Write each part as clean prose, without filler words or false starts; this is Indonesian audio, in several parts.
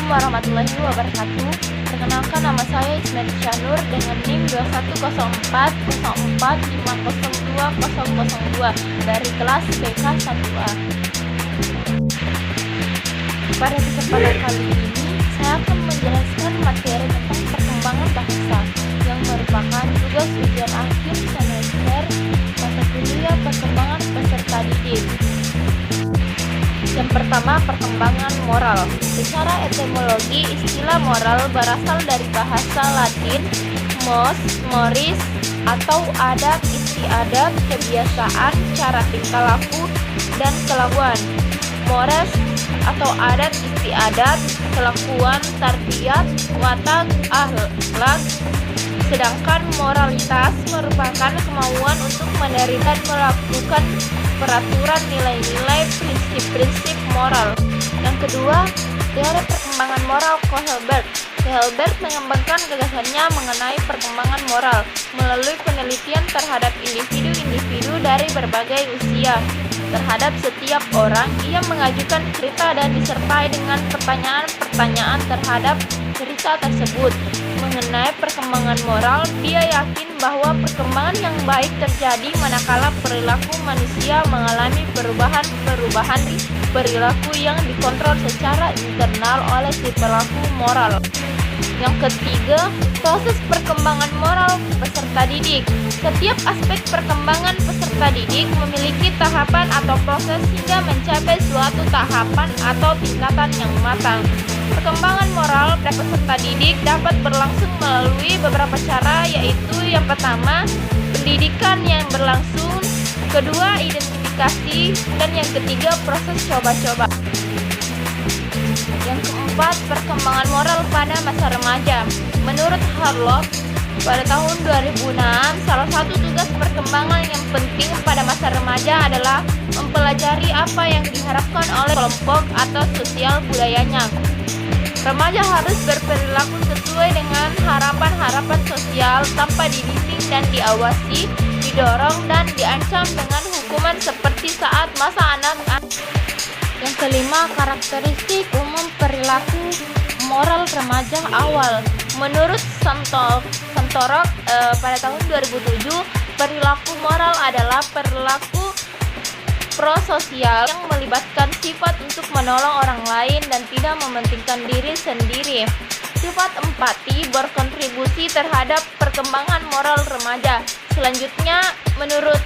Assalamualaikum warahmatullahi wabarakatuh. Perkenalkan, nama saya Ismail Syanur dengan NIM 210404502002 dari kelas BK 1A. Pada kesempatan kali ini, saya akan menjelaskan materi tentang perkembangan bahasa yang merupakan tugas ujian akhir semester mata kuliah perkembangan peserta didik. Yang pertama, perkembangan moral. Secara etimologi, istilah moral berasal dari bahasa Latin mos, moris, atau adat, istiadat, kebiasaan, cara tingkah laku, dan kelakuan. Mores atau adat, istiadat, kelakuan, tarbiyat, watak, akhlak. Sedangkan moralitas merupakan kemauan untuk menerima dan melakukan peraturan, nilai-nilai, prinsip-prinsip moral. Yang kedua, teori perkembangan moral Kohlberg. Kohlberg mengembangkan gagasannya mengenai perkembangan moral melalui penelitian terhadap individu-individu dari berbagai usia. Terhadap setiap orang, ia mengajukan cerita dan disertai dengan pertanyaan-pertanyaan terhadap cerita tersebut. Mengenai perkembangan moral, dia yakin bahwa perkembangan yang baik terjadi manakala perilaku manusia mengalami perubahan perilaku yang dikontrol secara internal oleh si pelaku moral. Yang ketiga, proses perkembangan moral peserta didik. Setiap aspek perkembangan peserta didik memiliki tahapan atau proses hingga mencapai suatu tahapan atau tingkatan yang matang. Perkembangan moral pada peserta didik dapat berlangsung melalui beberapa cara, yaitu yang pertama, pendidikan yang berlangsung, kedua, identifikasi, dan yang ketiga, proses coba-coba. Yang keempat, perkembangan moral pada masa remaja. Menurut Harlow, pada tahun 2006, salah satu tugas perkembangan yang penting pada masa remaja adalah mempelajari apa yang diharapkan oleh kelompok atau sosial budayanya. Remaja harus berperilaku sesuai dengan harapan-harapan sosial tanpa dibimbing dan diawasi, didorong dan diancam dengan hukuman seperti saat masa anak-anak. Yang kelima, karakteristik umum perilaku moral remaja awal. Menurut Santorok pada tahun 2007, perilaku moral adalah perilaku prososial yang melibatkan sifat untuk menolong orang lain dan tidak mementingkan diri sendiri. Sifat empati berkontribusi terhadap perkembangan moral remaja. Selanjutnya, menurut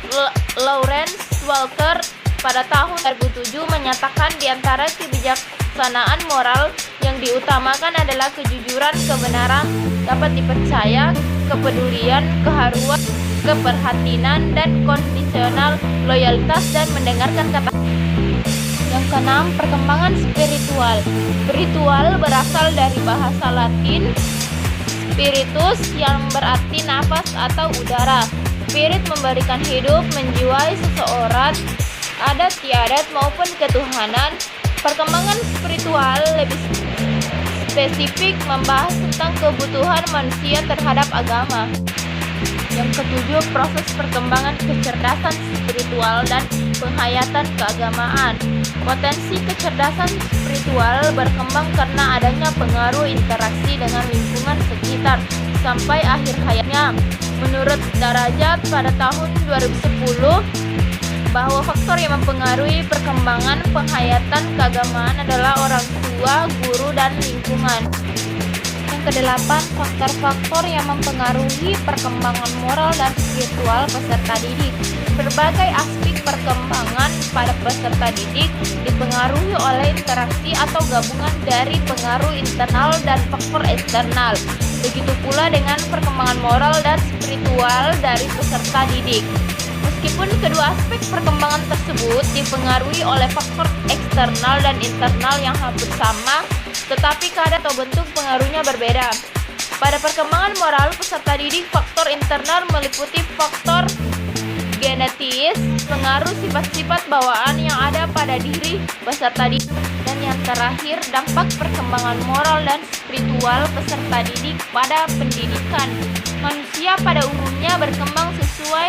Lawrence Walker pada tahun 2007 menyatakan di antara kebijaksanaan moral yang diutamakan adalah kejujuran, kebenaran, dapat dipercaya, kepedulian, keharuan, keperhatian, dan kondisional, loyalitas, dan mendengarkan kata. Yang keenam, perkembangan spiritual. Spiritual berasal dari bahasa Latin spiritus yang berarti nafas atau udara. Spirit memberikan hidup, menjiwai seseorang, adat istiadat maupun ketuhanan. Perkembangan spiritual lebih spesifik membahas tentang kebutuhan manusia terhadap agama. Yang ketujuh, proses perkembangan kecerdasan spiritual dan penghayatan keagamaan. Potensi kecerdasan spiritual berkembang karena adanya pengaruh interaksi dengan lingkungan sekitar sampai akhir hayatnya. Menurut Darajat pada tahun 2010, bahwa faktor yang mempengaruhi perkembangan penghayatan keagamaan adalah orang tua, guru, dan lingkungan. Yang kedelapan, faktor-faktor yang mempengaruhi perkembangan moral dan spiritual peserta didik. Berbagai aspek perkembangan pada peserta didik dipengaruhi oleh interaksi atau gabungan dari pengaruh internal dan faktor eksternal. Begitu pula dengan perkembangan moral dan spiritual dari peserta didik. Meskipun kedua aspek perkembangan tersebut dipengaruhi oleh faktor eksternal dan internal yang hampir sama, tetapi kadar atau bentuk pengaruhnya berbeda. Pada perkembangan moral peserta didik, faktor internal meliputi faktor genetis, pengaruh sifat-sifat bawaan yang ada pada diri peserta didik, dan yang terakhir, dampak perkembangan moral dan spiritual peserta didik pada pendidikan. Manusia pada umumnya berkembang sesuai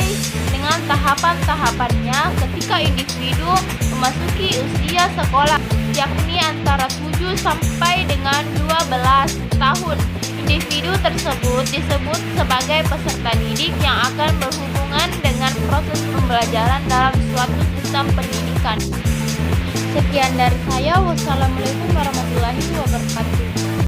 dengan tahapan-tahapannya ketika individu memasuki usia sekolah, yakni antara 7 sampai dengan 12 tahun. Individu tersebut disebut sebagai peserta didik yang akan berhubungan dengan proses pembelajaran dalam suatu sistem pendidikan. Sekian dari saya. Wassalamualaikum warahmatullahi wabarakatuh.